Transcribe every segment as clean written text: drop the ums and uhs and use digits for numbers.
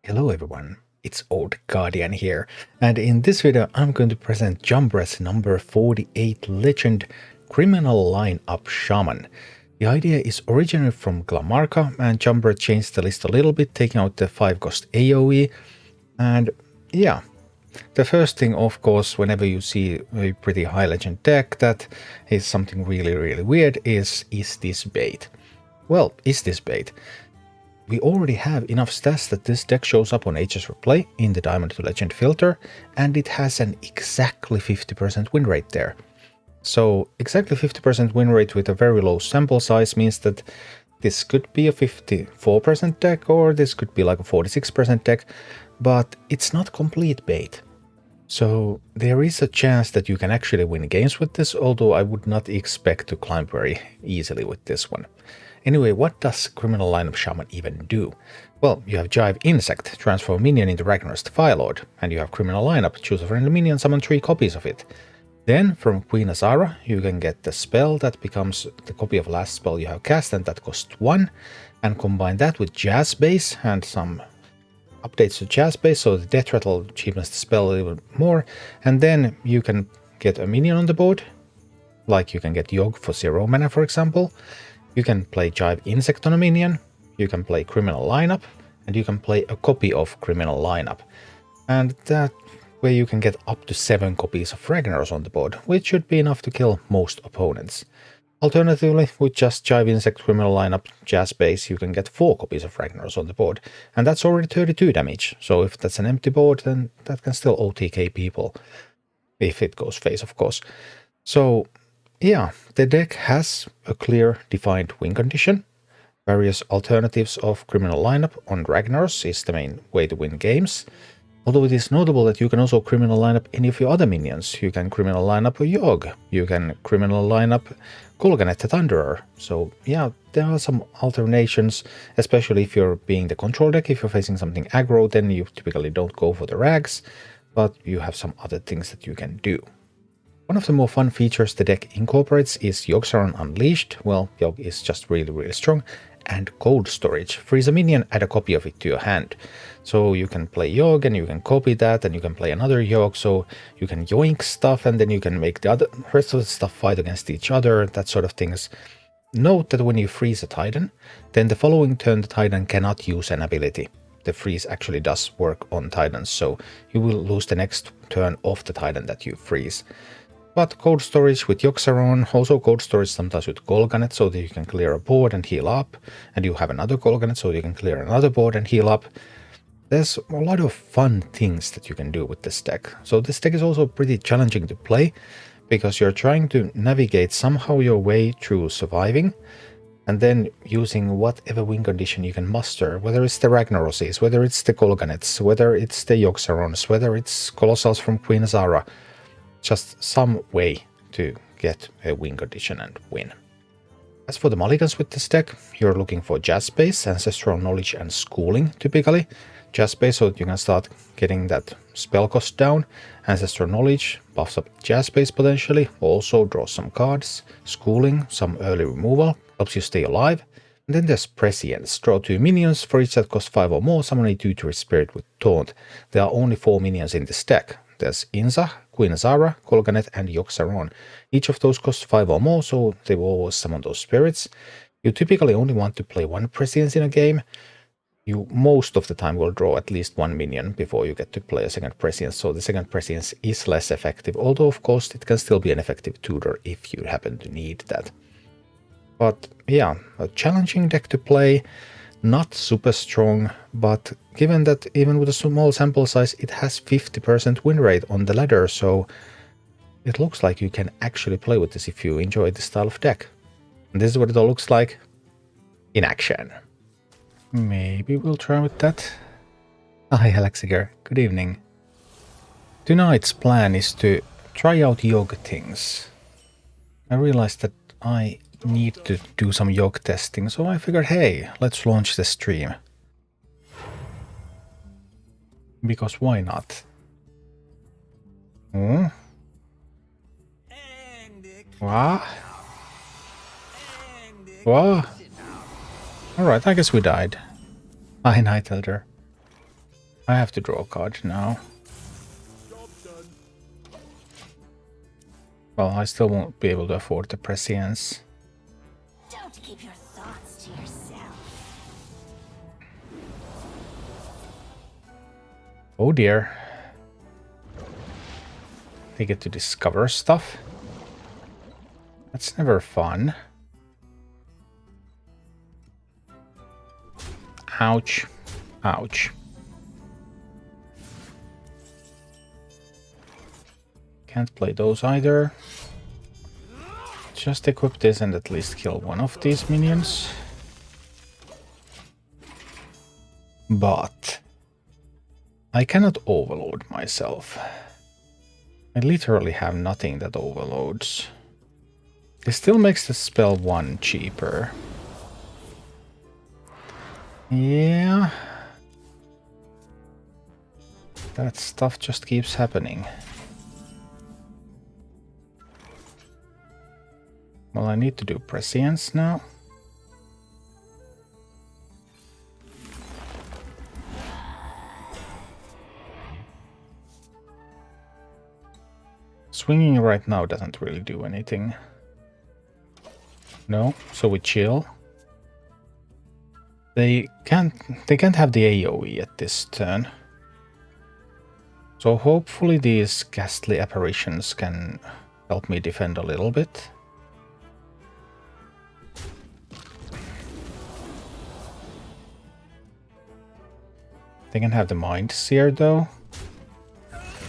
Hello everyone, it's Old Guardian here, and in this video I'm going to present Jambre's number 48 legend Criminal Lineup Shaman. The idea is originally from Glamarca, and Jambre changed the list a little bit, taking out the 5-cost AoE, and yeah. The first thing, of course, whenever you see a pretty high legend deck that is something really weird is this bait? Well, is this bait? We already have enough stats that this deck shows up on HS Replay in the Diamond to Legend filter, and it has an exactly 50% win rate there. So exactly 50% win rate with a very low sample size means that this could be a 54% deck, or this could be like a 46% deck, but it's not complete bait. So there is a chance that you can actually win games with this, although I would not expect to climb very easily with this one. Anyway, what does Criminal Lineup Shaman even do? Well, you have Jive Insect, transform a minion into Ragnar's Fire Lord, and you have Criminal Lineup, choose a friendly minion, summon 3 copies of it. Then, from Queen Azara, you can get the spell that becomes the copy of last spell you have cast, and that costs 1, and combine that with Jazz Base and some updates to Jazz Base, so the Death Rattle cheapens the spell a little bit more, and then you can get a minion on the board, like you can get Yogg for 0 mana, for example. You can play Jive Insect on a minion, you can play Criminal Lineup, and you can play a copy of Criminal Lineup. And that way you can get up to 7 copies of Ragnar's on the board, which should be enough to kill most opponents. Alternatively, with just Jive Insect, Criminal Lineup, Jazz Base, you can get 4 copies of Ragnar's on the board, and that's already 32 damage, so if that's an empty board, then that can still OTK people. If it goes face, of course. So yeah, the deck has a clear defined win condition. Various alternatives of Criminal Lineup on Ragnar's is the main way to win games. Although it is notable that you can also Criminal Lineup any of your other minions. You can Criminal Lineup a Yogg, you can Criminal Lineup Golganet the Thunderer. So yeah, there are some alternations, especially if you're being the control deck. If you're facing something aggro, then you typically don't go for the rags, but you have some other things that you can do. One of the more fun features the deck incorporates is Yogg-Saron Unleashed. Well, Yogg is just really strong. And Code Storage. Freeze a minion, add a copy of it to your hand. So you can play Yogg and you can copy that, and you can play another Yogg, so you can yoink stuff, and then you can make the rest of the stuff fight against each other, that sort of things. Note that when you freeze a Titan, then the following turn the Titan cannot use an ability. The freeze actually does work on Titans, so you will lose the next turn of the Titan that you freeze. But Code Storage with Yogg-Saron, also Code Storage sometimes with Golganet, so that you can clear a board and heal up, and you have another Golganet so you can clear another board and heal up. There's a lot of fun things that you can do with this deck. So this deck is also pretty challenging to play, because you're trying to navigate somehow your way through surviving, and then using whatever win condition you can muster, whether it's the Ragnaroses, whether it's the Golganets, whether it's the Yogg-Sarons, whether it's Colossals from Queen Azara. Just some way to get a win condition and win. As for the mulligans with this deck, you're looking for Jazz Base, Ancestral Knowledge, and Schooling typically. Jazz Base so that you can start getting that spell cost down. Ancestral Knowledge buffs up Jazz Base potentially, also draws some cards. Schooling, some early removal, helps you stay alive. And then there's Prescience, draw 2 minions, for each that costs 5 or more, summon a tutor spirit with Taunt. There are only 4 minions in this deck. There's Inza, Queen Azara, Golganet, and Yogg-Saron. Each of those costs 5 or more, so they will always summon those spirits. You typically only want to play 1 Prescience in a game. You most of the time will draw at least 1 minion before you get to play a second Prescience, so the second Prescience is less effective, although of course it can still be an effective tutor if you happen to need that. But yeah, a challenging deck to play. Not super strong, but given that even with a small sample size it has 50% win rate on the ladder, so it looks like you can actually play with this if you enjoy this style of deck. And this is what it all looks like in action. Maybe we'll try with that. Hi Alexiger, good evening. Tonight's plan is to try out Yogg things. I realized that I need to do some Yogg testing, so I figured, hey, let's launch the stream. Because why not? Hmm? What? What? Alright, I guess we died. Hi, Night Elder. I have to draw a card now. Well, I still won't be able to afford the prescience. Don't keep your thoughts to yourself. Oh dear. They get to discover stuff. That's never fun. Ouch. Ouch. Can't play those either. Just equip this and at least kill one of these minions. But I cannot overload myself. I literally have nothing that overloads. This still makes the spell 1 cheaper. Yeah. That stuff just keeps happening. Well, I need to do prescience now. Swinging right now doesn't really do anything. No, so we chill. They can't have the AoE at this turn. So hopefully these ghastly apparitions can help me defend a little bit. They can have the Mind Seer though.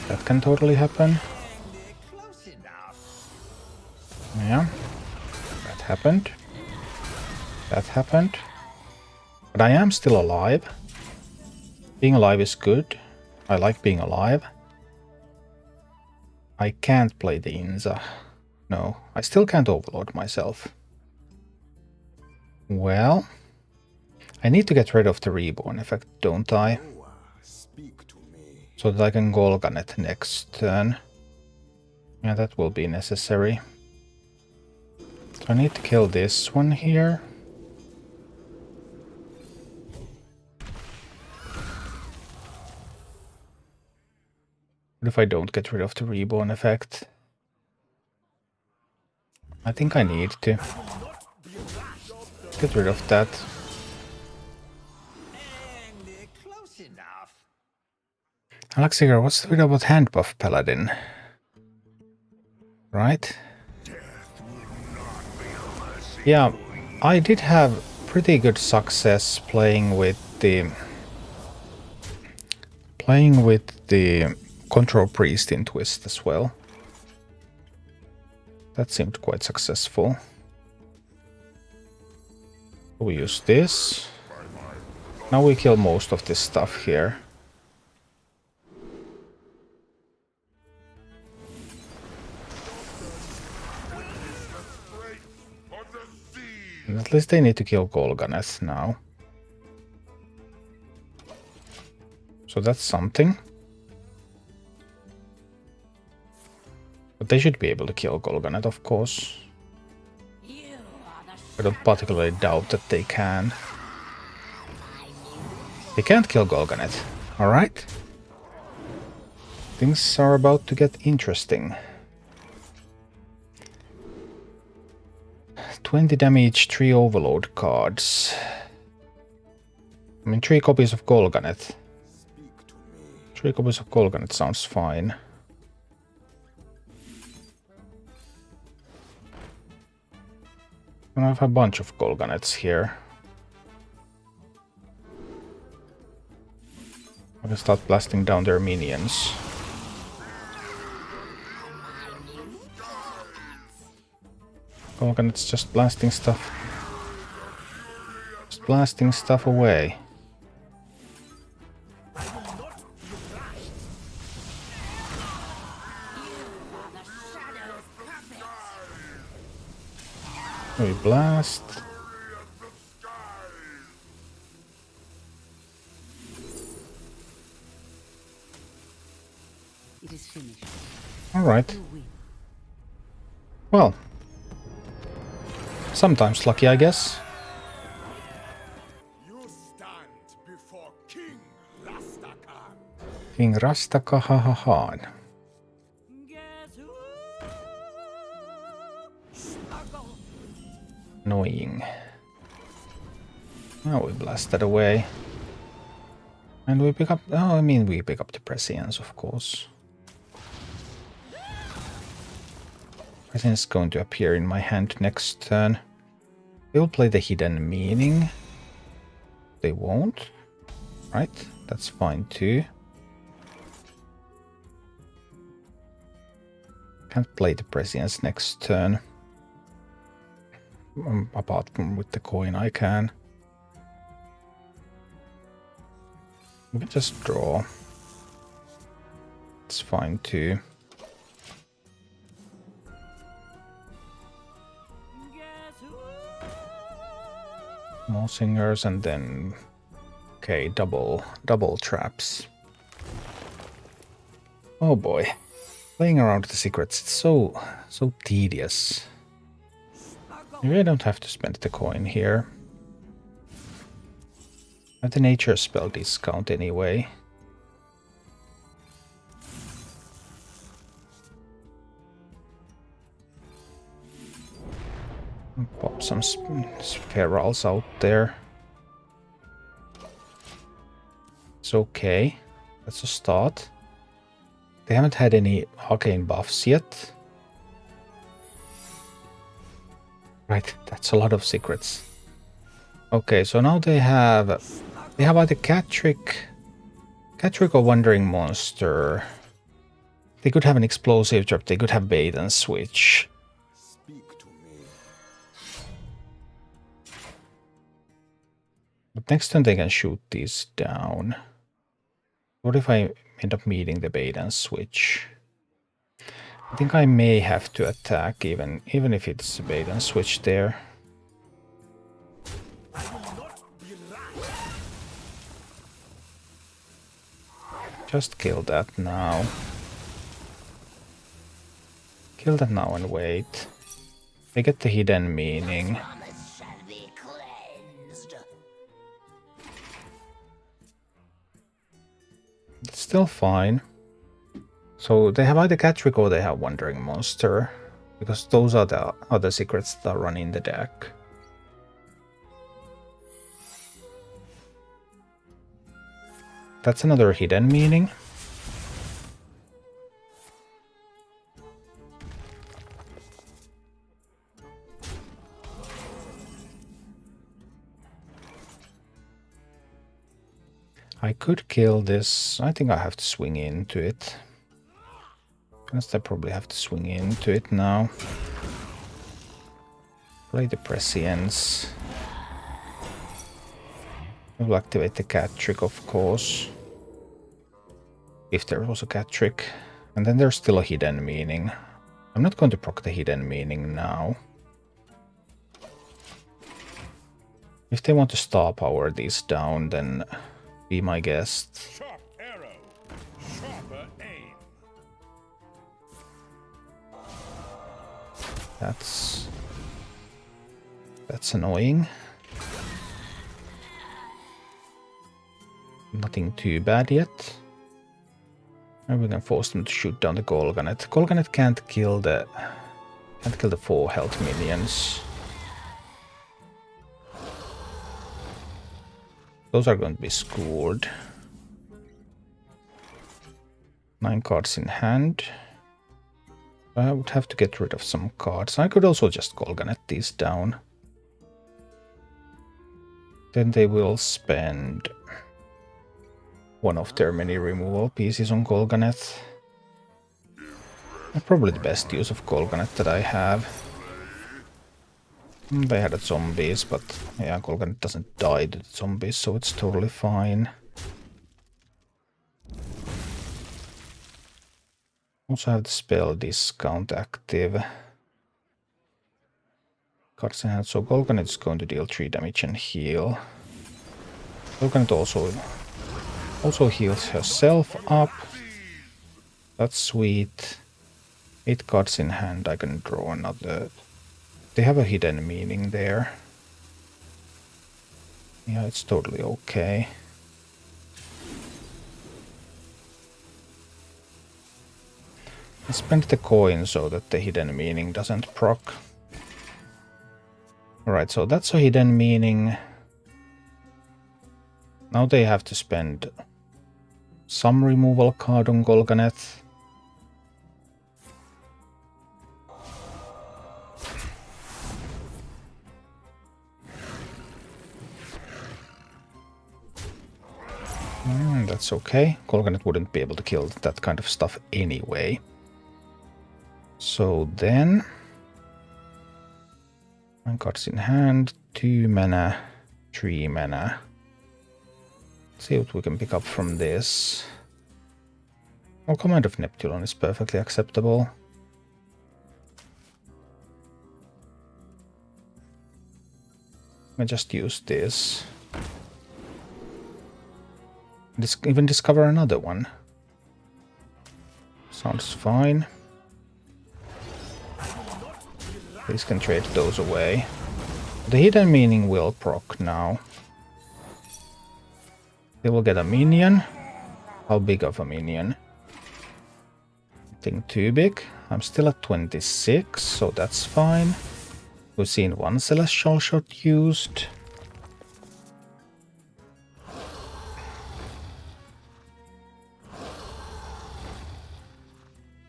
That can totally happen. Yeah. That happened. That happened. But I am still alive. Being alive is good. I like being alive. I can't play the Inza. No, I still can't overload myself. Well, I need to get rid of the Reborn effect, don't I? So that I can Golgan it next turn. Yeah, that will be necessary. So I need to kill this one here. What if I don't get rid of the Reborn effect? I think I need to get rid of that. Alexiger, what's the video about hand buff Paladin? Right? Yeah, I did have pretty good success playing with the Control Priest in Twist as well. That seemed quite successful. We use this. Now we kill most of this stuff here. And at least they need to kill Golganeth now. So that's something. But they should be able to kill Golganeth, of course. I don't particularly doubt that they can. They can't kill Golganeth. Alright. Things are about to get interesting. 20 damage, 3 overload cards. I mean, 3 copies of Golganeth. 3 copies of Golganeth sounds fine. And I have a bunch of Golganeths here. I can start blasting down their minions. Golganeth's just blasting stuff. Just blasting stuff away. We blast. It is finished. All right. Well, sometimes lucky, I guess. You stand before King Rastakhan. King Rastakahahan. Annoying. Now we blast that away. And we pick up... Oh, I mean, we pick up the Prescience, of course. Prescience is going to appear in my hand next turn. They'll play the Hidden Meaning. They won't. Right, that's fine too. Can't play the Prescience next turn. Apart from with the coin, I can. We can just draw. It's fine too. More singers and then... Okay, double traps. Oh boy. Playing around with the secrets, it's so tedious. Maybe I don't have to spend the coin here. I have the nature spell discount anyway. Pop some spirals out there. It's okay. That's a start. They haven't had any arcane buffs yet. Right, that's a lot of secrets. Okay, so now they have either Catrick or Wandering Monster. They could have an explosive trap, they could have bait and switch. But next turn they can shoot these down. What if I end up meeting the bait and switch? I think I may have to attack even if it's a bait and switch there. Just kill that now. Kill that now and wait. They get the Hidden Meaning. It's still fine. So they have either Catrick or they have Wandering Monster. Because those are the other secrets that run in the deck. That's another Hidden Meaning. I could kill this. I think I have to swing into it. I probably have to swing into it now. Play the Prescience. I will activate the Catrick, of course. If there was a Catrick. And then there's still a Hidden Meaning. I'm not going to proc the Hidden Meaning now. If they want to star power these down, then be my guest. Sharp arrow, sharper aim. That's annoying. Nothing too bad yet. And we can force them to shoot down the Golganet. Golganet can't kill the 4 health minions. Those are going to be scored. 9 cards in hand. I would have to get rid of some cards. I could also just Golganet these down. Then they will spend one of their many removal pieces on Golganet. Probably the best use of Golganet that I have. They had a zombies, but yeah, Golganet doesn't die to the zombies, so it's totally fine. Also have the spell discount active. Cards in hand, so Golganet is going to deal 3 damage and heal. Golganet also heals herself up. That's sweet. 8 cards in hand, I can draw another. They have a Hidden Meaning there. Yeah, it's totally okay. Spend the coin so that the hidden meaning doesn't proc. Alright, so that's a hidden meaning. Now they have to spend some removal card on Golganeth. That's okay. Golganeth wouldn't be able to kill that kind of stuff anyway. So then, my cards in hand, 2 mana, 3 mana. Let's see what we can pick up from this. Oh, Command of Neptune is perfectly acceptable. I just use this. Even discover another one. Sounds fine. Please can trade those away. The hidden meaning will proc now. They will get a minion. How big of a minion? I think too big. I'm still at 26, so that's fine. We've seen one Celestial Shot used.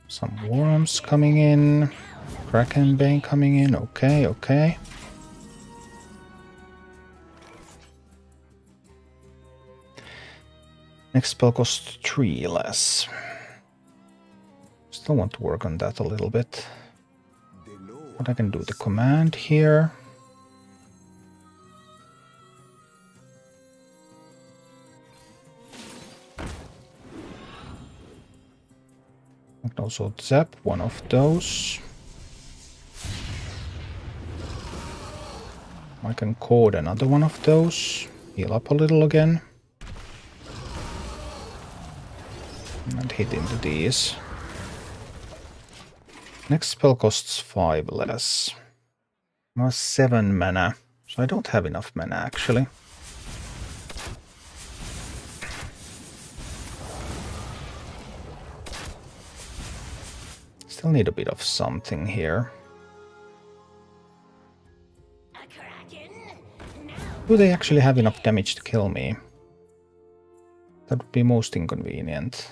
Some worms coming in. Kraken Bane coming in. Okay, okay. Next spell costs 3 less. Still want to work on that a little bit. But I can do the command here. I can also zap one of those. I can code another one of those. Heal up a little again. And hit into these. Next spell costs 5 less. Now 7 mana. So I don't have enough mana actually. Still need a bit of something here. Do they actually have enough damage to kill me? That would be most inconvenient.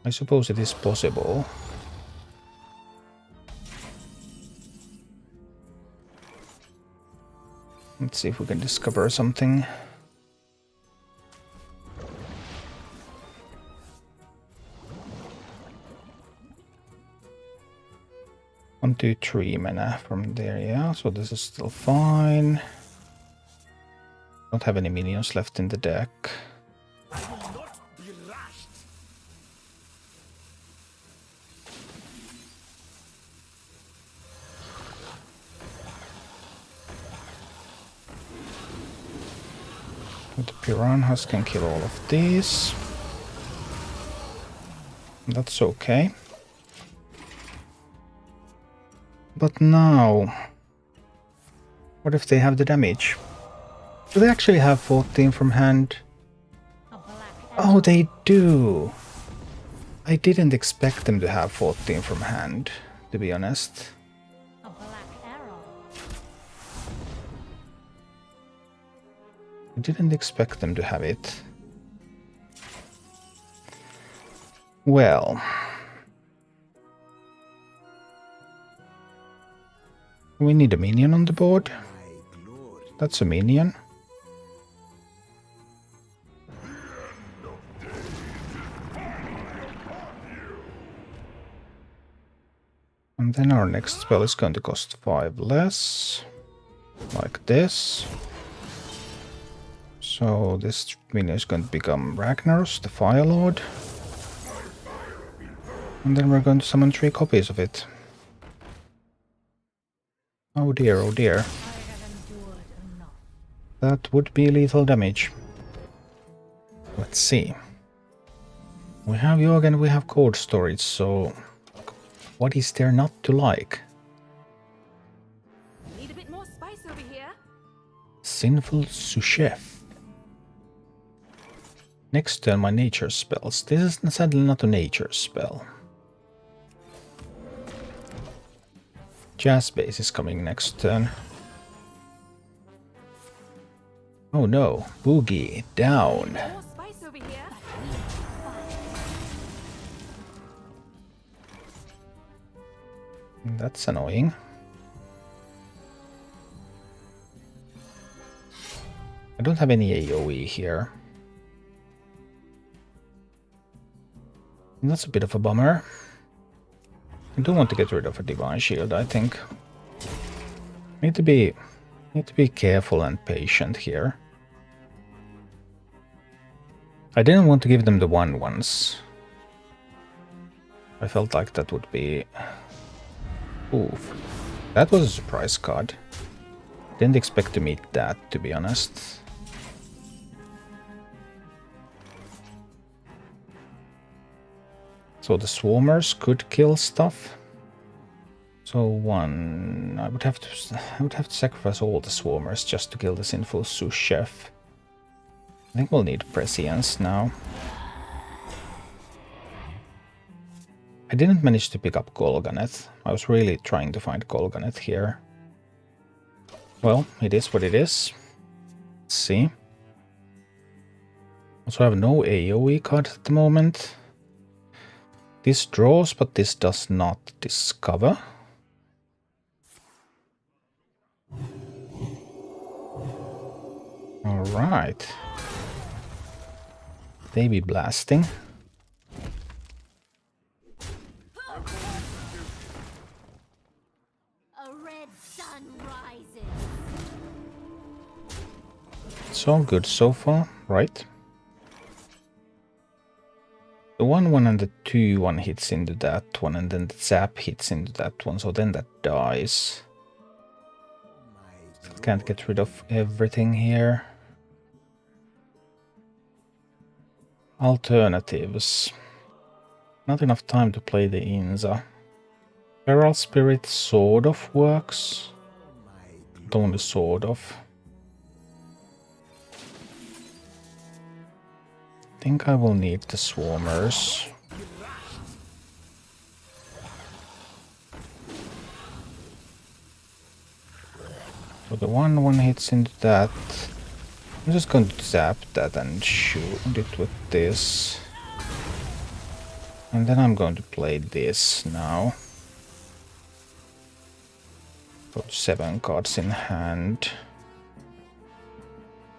I suppose it is possible. Let's see if we can discover something. 1, 2, 3 mana from there, yeah, so this is still fine. Don't have any minions left in the deck. The piranhas can kill all of these. That's okay. But now, what if they have the damage? Do they actually have 14 from hand? Oh, they do! I didn't expect them to have 14 from hand, to be honest. I didn't expect them to have it. Well... we need a minion on the board. That's a minion. And then our next spell is going to cost 5 less. Like this. So this minion is going to become Ragnaros, the Fire Lord. And then we're going to summon 3 copies of it. Oh dear, oh dear. That would be lethal damage. Let's see. We have Yogg and we have Cold Storage, so what is there not to like? Need a bit more spice over here. Sinful Sous-Chef. Next turn, my nature spells. This is sadly not a nature spell. Jazz Base is coming next turn. Oh no, Boogie, down. More spice over here. That's annoying. I don't have any AoE here. That's a bit of a bummer. I do want to get rid of a Divine Shield, I think. Need to be careful and patient here. I didn't want to give them the 1/1s. I felt like that would be... Oof. That was a surprise card. Didn't expect to meet that, to be honest. So the Swarmers could kill stuff. So one... I would have to sacrifice all the Swarmers just to kill the Sinful Sous Chef. I think we'll need Prescience now. I didn't manage to pick up Golganet. I was really trying to find Golganet here. Well, it is what it is. Let's see. Also, I have no AoE card at the moment. This draws, but this does not discover. Alright. They be blasting. A red sun rises. It's all good so far, right? The 1/1 and the 2/1 hits into that one, and then the zap hits into that one, so then that dies. Still can't get rid of everything here. Alternatives. Not enough time to play the Inza. Feral Spirit sort of works. But only sort of. I think I will need the Swarmers. So the 1/1 hits into that. I'm just going to zap that and shoot it with this. And then I'm going to play this now. Got 7 cards in hand.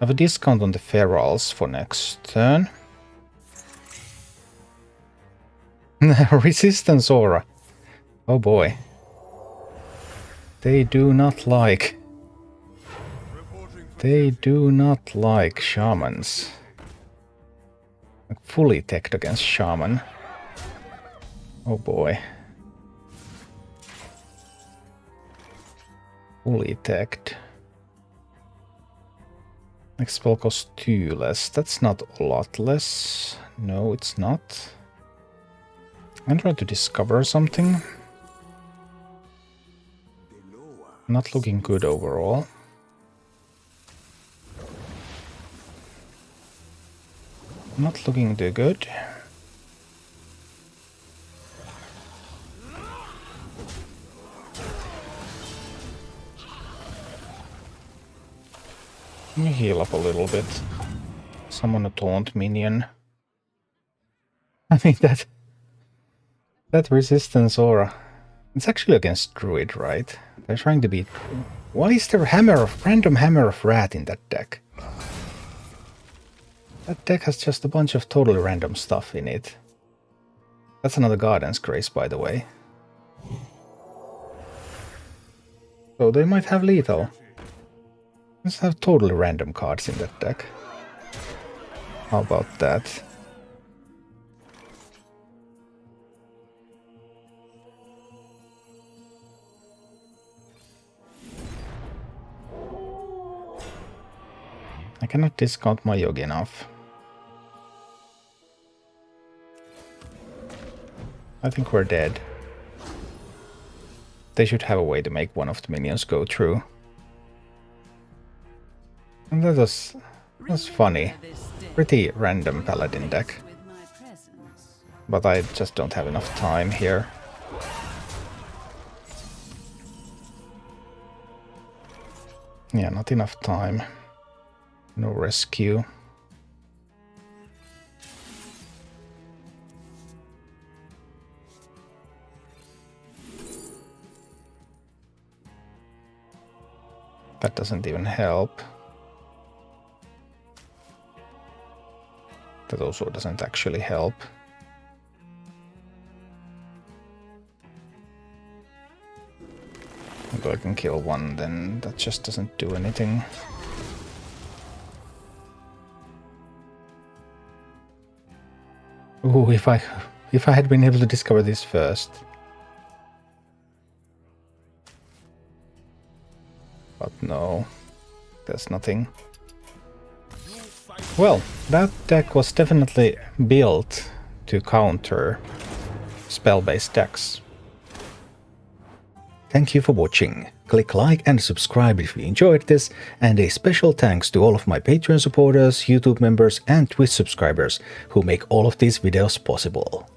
I have a discount on the Ferals for next turn. Resistance Aura. Oh boy. They do not like shamans. Like fully teched against shaman. Oh boy. Fully teched. Next spell costs 2 less. That's not a lot less. No, it's not. I'm trying to discover something. Not looking good overall. Not looking too good. Let me heal up a little bit. Summon a taunt minion. I mean that resistance aura. It's actually against Druid, right? They're trying to beat. Why is there random hammer of rat in that deck? That deck has just a bunch of totally random stuff in it. That's another Guardian's Grace, by the way. So they might have lethal. Let's have totally random cards in that deck. How about that? I cannot discount my Yogi enough. I think we're dead. They should have a way to make one of the minions go through. And that's funny. This day. pretty random Paladin deck. But I just don't have enough time here. Yeah, not enough time. No rescue. That doesn't even help. That also doesn't actually help. Although I can kill one, then that just doesn't do anything. Ooh, if I had been able to discover this first. But no, there's nothing. Well, that deck was definitely built to counter spell-based decks. Thank you for watching. Click like and subscribe if you enjoyed this, and a special thanks to all of my Patreon supporters, YouTube members and Twitch subscribers who make all of these videos possible.